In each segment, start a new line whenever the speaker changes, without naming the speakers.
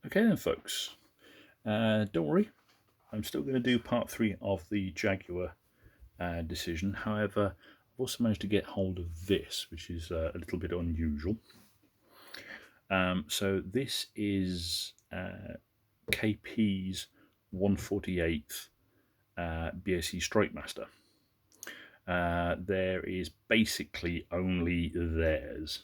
Okay then folks, don't worry, I'm still going to do part 3 of the Jaguar decision. However, I've also managed to get hold of this, which is a little bit unusual. So this is KP's 1/48th BAC Strikemaster. There is basically only theirs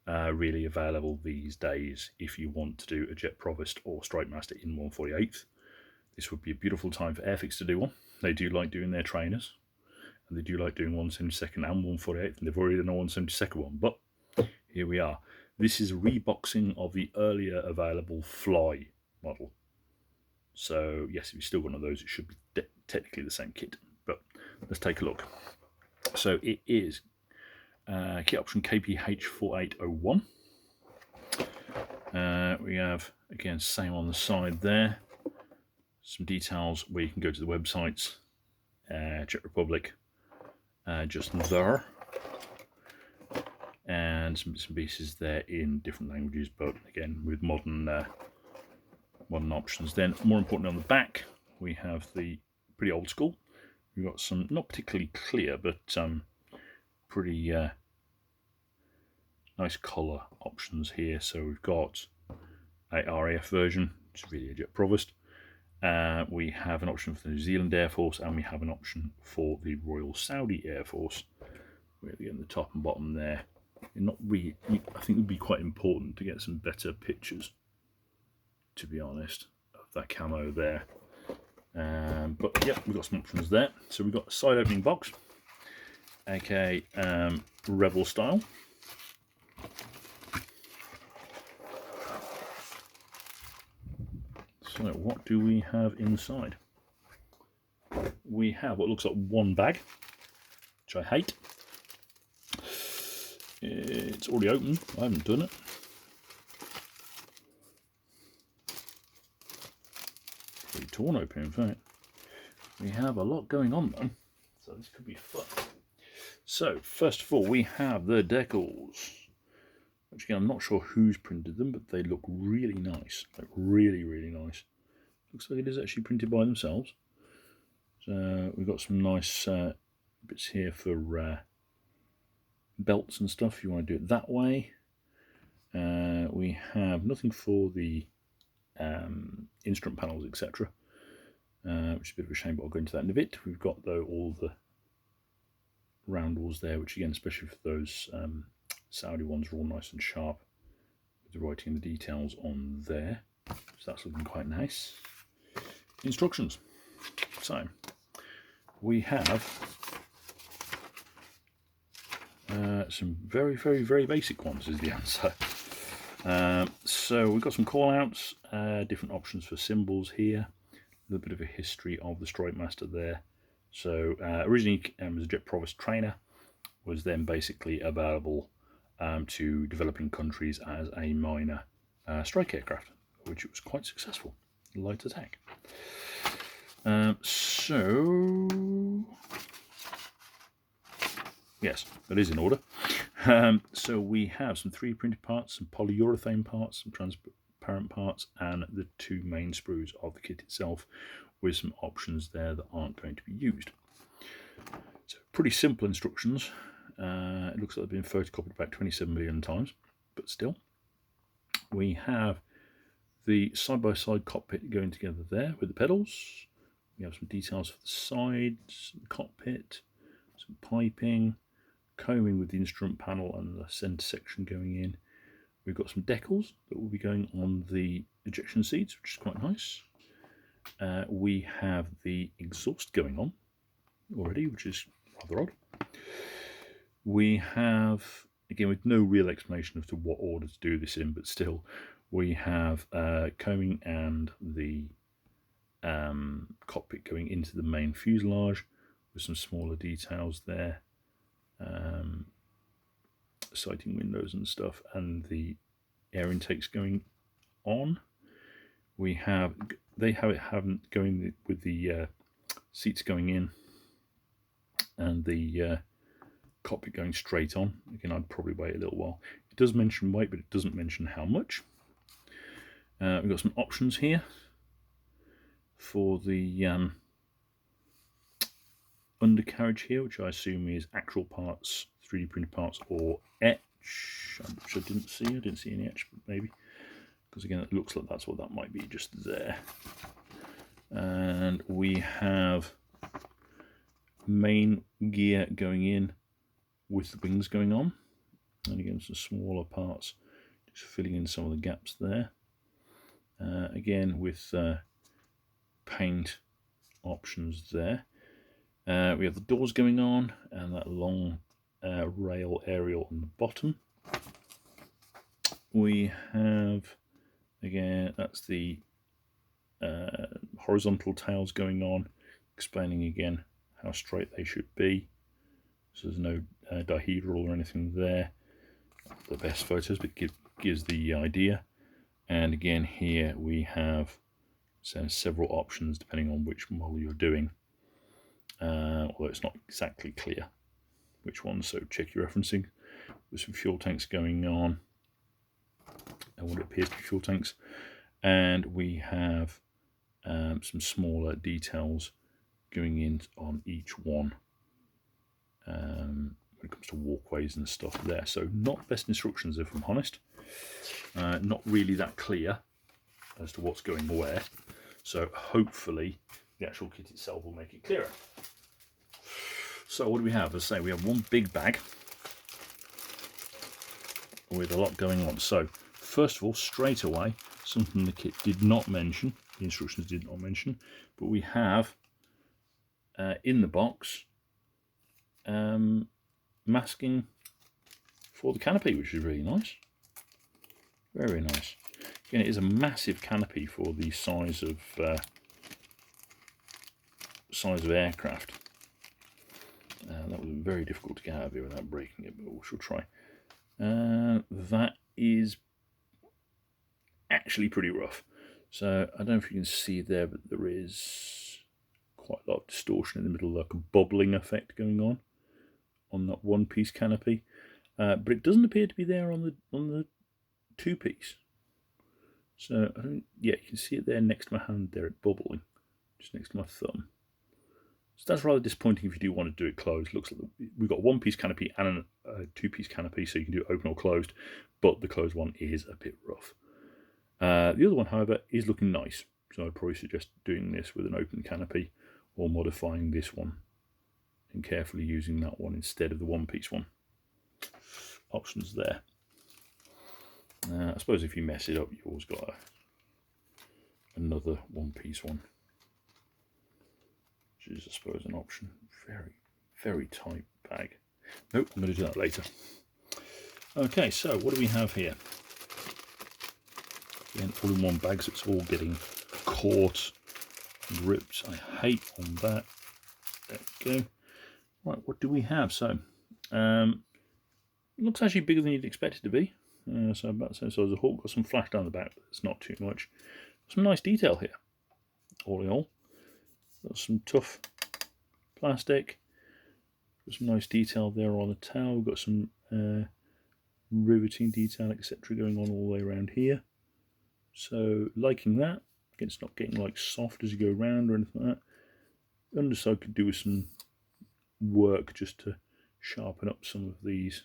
really available these days if you want to do a Jet Provost or Strikemaster in 1/48th. This would be a beautiful time for Airfix to do one. They do like doing their trainers, and they do like doing 1/72nd and 1/48th, and they've already done a 1/72nd one, but here we are. This is a reboxing of the earlier available Fly model. So yes, if you've still got one of those, it should be technically the same kit, but let's take a look. So it is kit option KPH4801. We have, again, same on the side there. Some details where you can go to the websites. Czech Republic, just there. And some bits and pieces there in different languages, but again with modern options. Then, more importantly, on the back, we have the pretty old school. We've got some not particularly clear, but pretty nice colour options here. So we've got a RAF version, which is really a Jet Provost. We have an option for the New Zealand Air Force, and we have an option for the Royal Saudi Air Force. Really in the top and bottom there. Not really, I think it would be quite important to get some better pictures, to be honest, of that camo there. But yeah, we've got some options there. So we've got a side opening box, aka Rebel style. So what do we have inside? We have what looks like one bag, which I hate. It's already open. I haven't done it. Pretty torn open, in fact. We have a lot going on though, so this could be fun. So first of all, we have the decals. Which again, I'm not sure who's printed them, but they look really nice. Like really, really nice. Looks like it is actually printed by themselves. So we've got some nice bits here for belts and stuff if you want to do it that way. We have nothing for the instrument panels, etc., which is a bit of a shame, but I'll go into that in a bit. We've got, though, all the roundels there, which again, especially for those Saudi ones, are all nice and sharp with the writing and the details on there. So that's looking quite nice. Instructions. So we have some very, very, very basic ones is the answer. So we've got some call outs, different options for symbols here, a little bit of a history of the Strikemaster there. So originally as a Jet Provost trainer, was then basically available to developing countries as a minor strike aircraft, which was quite successful, light attack. So yes, that is in order. So we have some 3D printed parts, some polyurethane parts, some transparent parts, and the 2 main sprues of the kit itself, with some options there that aren't going to be used. So pretty simple instructions. It looks like they've been photocopied about 27 million times, but still. We have the side-by-side cockpit going together there with the pedals. We have some details for the sides, the cockpit, some piping, combing with the instrument panel and the centre section going in. We've got some decals that will be going on the ejection seats, which is quite nice. We have the exhaust going on already, which is rather odd. We have, again, with no real explanation as to what order to do this in, but still, we have combing and the cockpit going into the main fuselage with some smaller details there. Sighting windows and stuff, and the air intakes going on. We have, they have it going with the seats going in and the cockpit going straight on. Again, I'd probably wait a little while. It does mention weight, but it doesn't mention how much. We've got some options here for the undercarriage here, which I assume is actual parts, 3D printed parts, or etch, which I didn't see any etch, but maybe, because again it looks like that's what that might be, just there. And we have main gear going in with the wings going on, and again some smaller parts just filling in some of the gaps there. Again with paint options there. We have the doors going on and that long rail aerial on the bottom. We have, again, that's the horizontal tails going on, explaining again how straight they should be. So there's no dihedral or anything there. Not the best photos, but gives the idea. And again here we have several options depending on which model you're doing. Although it's not exactly clear which ones, so check your referencing. With some fuel tanks going on, and what it appears to be fuel tanks, and we have some smaller details going in on each one when it comes to walkways and stuff there. So not best instructions, if I'm honest. Not really that clear as to what's going where. So hopefully the actual kit itself will make it clearer. So what do we have? As I say, we have one big bag with a lot going on. So first of all, straight away, something the kit did not mention, the instructions did not mention, but we have in the box masking for the canopy, which is really nice. Very nice. Again, it is a massive canopy for the size of aircraft. That was very difficult to get out of here without breaking it, but we shall try. That is actually pretty rough. So I don't know if you can see there, but there is quite a lot of distortion in the middle, like a bubbling effect going on that one-piece canopy. But it doesn't appear to be there on the two-piece. So yeah, you can see it there next to my hand there, it bubbling, just next to my thumb. So that's rather disappointing if you do want to do it closed. Looks like we've got a one-piece canopy and a two-piece canopy, so you can do it open or closed, but the closed one is a bit rough. The other one, however, is looking nice, so I'd probably suggest doing this with an open canopy or modifying this one and carefully using that one instead of the one-piece one. Options there. I suppose if you mess it up, you've always got another one-piece one, which is, I suppose, an option. Very, very tight bag. Nope, I'm going to do that later. Okay, so what do we have here? Again, all in one bag, so it's all getting caught and ripped. I hate on that. There we go. Right, what do we have? So, it looks actually bigger than you'd expect it to be. So about the same size as a Hawk. Got some flash down the back, but it's not too much. Some nice detail here, all in all. Got some tough plastic. Got some nice detail there on the tail. Got some riveting detail, etc., going on all the way around here. So liking that. Again, it's not getting like soft as you go around or anything like that. Underside could do with some work just to sharpen up some of these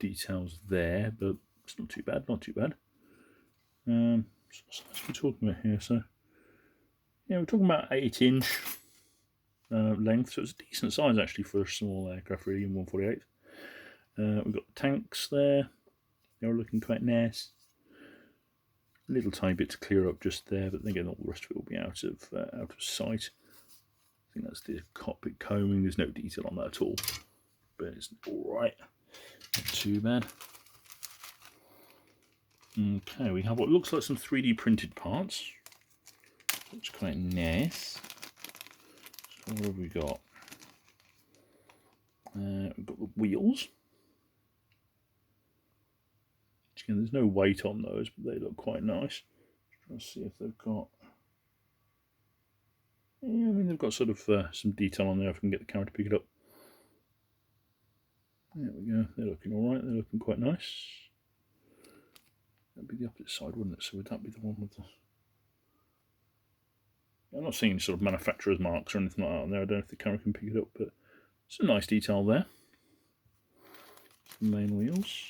details there, but it's not too bad, not too bad. So we're talking about here, so yeah, we're talking about 8-inch length, so it's a decent size actually for a small aircraft, really, in 1/48. We've got the tanks there, they're looking quite nice. A little tiny bit to clear up just there, but then again, all the rest of it will be out of sight. I think that's the cockpit combing. There's no detail on that at all, but it's all right. Not too bad. Okay, we have what looks like some 3D printed parts. Looks quite nice. So what have we got? We've got the wheels. Again, there's no weight on those, but they look quite nice. Trying to see if they've got. Yeah, I mean, they've got sort of some detail on there if I can get the camera to pick it up. There we go, they're looking alright, they're looking quite nice. That'd be the opposite side, wouldn't it? So would that be the one with the... I'm not seeing any sort of manufacturer's marks or anything like that on there. I don't know if the camera can pick it up, but it's a nice detail there. The main wheels.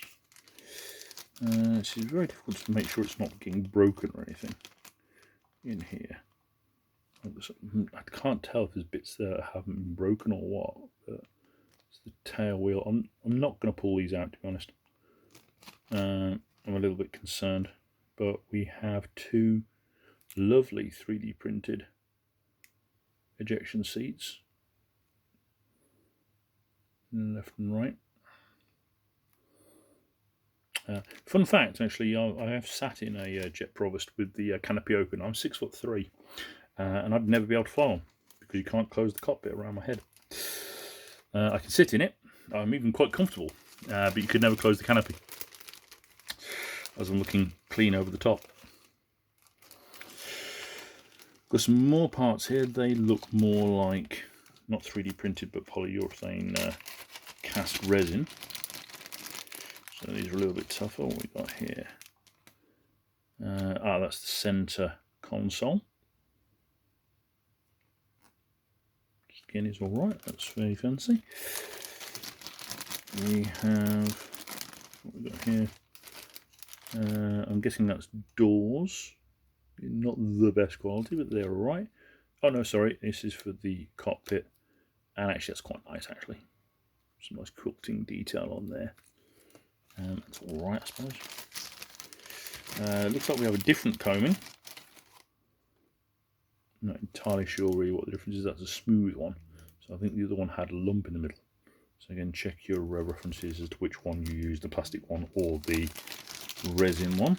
This is very difficult to make sure it's not getting broken or anything in here. I can't tell if there's bits there that haven't been broken or what, but it's the tail wheel. I'm not going to pull these out, to be honest. I'm a little bit concerned, but we have two lovely 3D printed ejection seats, left and right. Fun fact, actually, I have sat in a Jet Provost with the canopy open. I'm 6'3", and I'd never be able to fly on because you can't close the cockpit around my head. I can sit in it. I'm even quite comfortable, but you could never close the canopy as I'm looking clean over the top. Got some more parts here. They look more like not 3D printed, but polyurethane cast resin. So these are a little bit tougher. What we got here? That's the center console. Skin is all right. That's very fancy. We have what we got here. I'm guessing that's doors. Not the best quality, but they're all right. Oh no, sorry. This is for the cockpit, and actually that's quite nice. Actually, some nice quilting detail on there. That's all right, I suppose. Looks like we have a different combing. I'm not entirely sure really what the difference is. That's a smooth one. So I think the other one had a lump in the middle. So again, check your references as to which one you use, the plastic one or the resin one.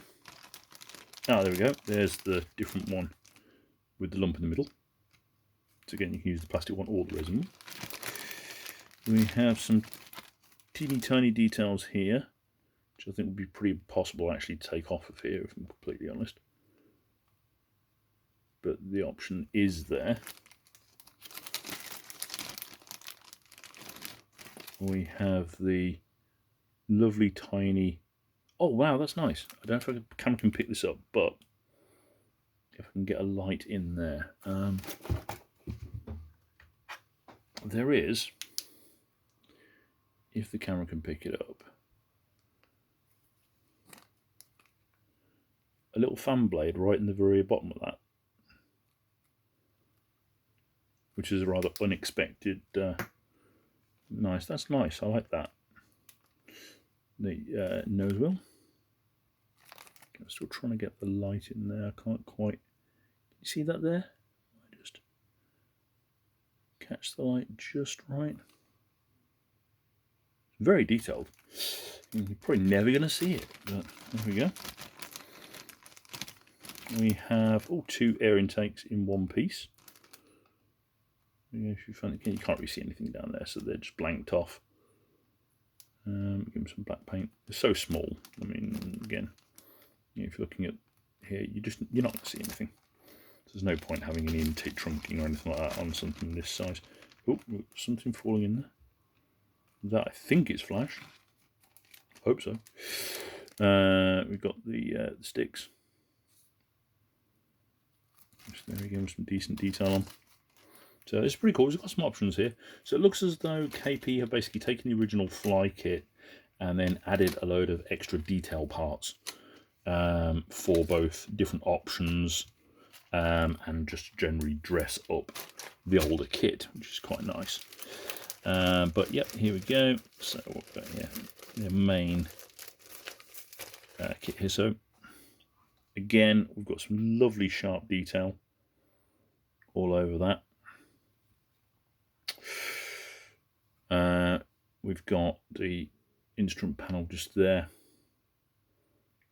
Ah, there we go. There's the different one with the lump in the middle. So again, you can use the plastic one or the resin one. We have some teeny tiny details here, which I think would be pretty impossible actually to take off of here, if I'm completely honest. But the option is there. We have the lovely tiny... Oh wow, that's nice. I don't know if the camera can pick this up, but if I can get a light in there. There is, if the camera can pick it up, a little fan blade right in the very bottom of that, which is a rather unexpected. Nice, that's nice. I like that. The nose wheel. I'm still trying to get the light in there. I can't quite. You see that there? I just catch the light just right. Very detailed. You're probably never going to see it, but there we go. We have two air intakes in one piece. If you can't really see anything down there, so they're just blanked off. Give them some black paint. They're so small. I mean, again, if you're looking at here, you're not going to see anything. There's no point having any intake trunking or anything like that on something this size. Oh, something falling in there. That I think is flash. Hope so. We've got the sticks. Just there again, some decent detail on. So it's pretty cool. We've got some options here. So it looks as though KP have basically taken the original fly kit and then added a load of extra detail parts for both different options and just generally dress up the older kit, which is quite nice. But yep, here we go. So what we've got here, the main kit here. So again, we've got some lovely sharp detail all over that. We've got the instrument panel just there,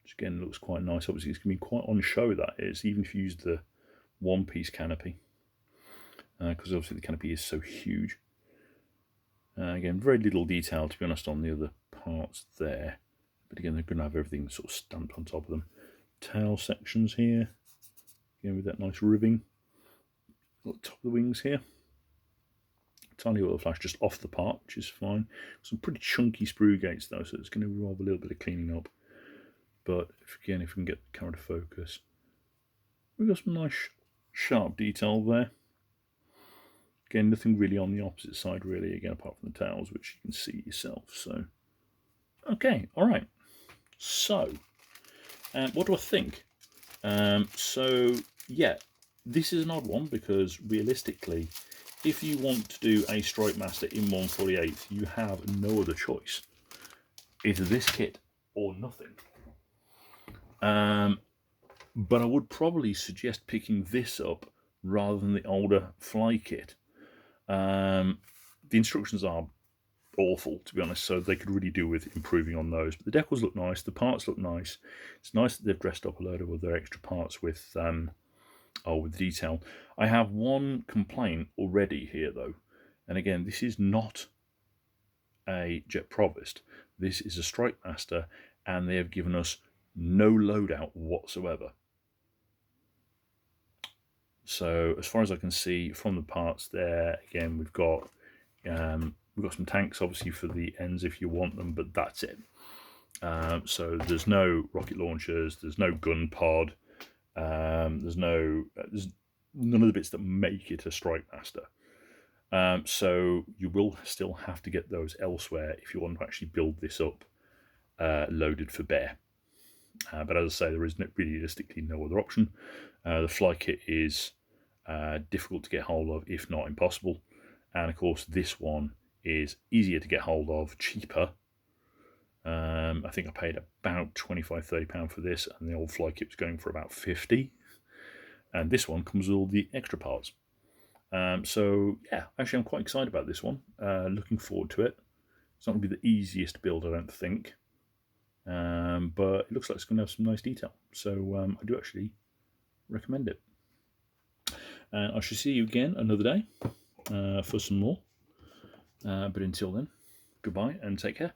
which again looks quite nice. Obviously it's going to be quite on show, that is, even if you use the one-piece canopy, because obviously the canopy is so huge. Again, very little detail, to be honest, on the other parts there, but again they're going to have everything sort of stamped on top of them. Tail sections here, again with that nice ribbing at the top of the wings here. Tiny little flash just off the part, which is fine. Some pretty chunky sprue gates though, so it's going to involve a little bit of cleaning up. But again, if we can get the camera to focus, we've got some nice sharp detail there. Again, nothing really on the opposite side really, again, apart from the tails, which you can see yourself. So, okay, all right. So, what do I think? So, yeah, this is an odd one because realistically, if you want to do a Strikemaster in 1/48, you have no other choice. Either this kit or nothing. But I would probably suggest picking this up rather than the older Fly kit. The instructions are awful, to be honest, so they could really do with improving on those. But the decals look nice, the parts look nice. It's nice that they've dressed up a load of other extra parts with detail. I have one complaint already here, though. And again, this is not a Jet Provost. This is a Strikemaster, and they have given us no loadout whatsoever. So as far as I can see from the parts there, again, we've got some tanks, obviously, for the ends if you want them, but that's it. So there's no rocket launchers, there's no gun pod, there's none of the bits that make it a Strikemaster. So you will still have to get those elsewhere if you want to actually build this up loaded for bear. But as I say, there is realistically no other option. The Fly kit is difficult to get hold of, if not impossible. And of course, this one is easier to get hold of, cheaper. I think I paid about £25–30 for this, and the old Fly kit was going for about 50. And this one comes with all the extra parts. So yeah, actually I'm quite excited about this one. Looking forward to it. It's not going to be the easiest build, I don't think. But it looks like it's going to have some nice detail. So I do actually recommend it. And I shall see you again another day for some more. But until then, goodbye and take care.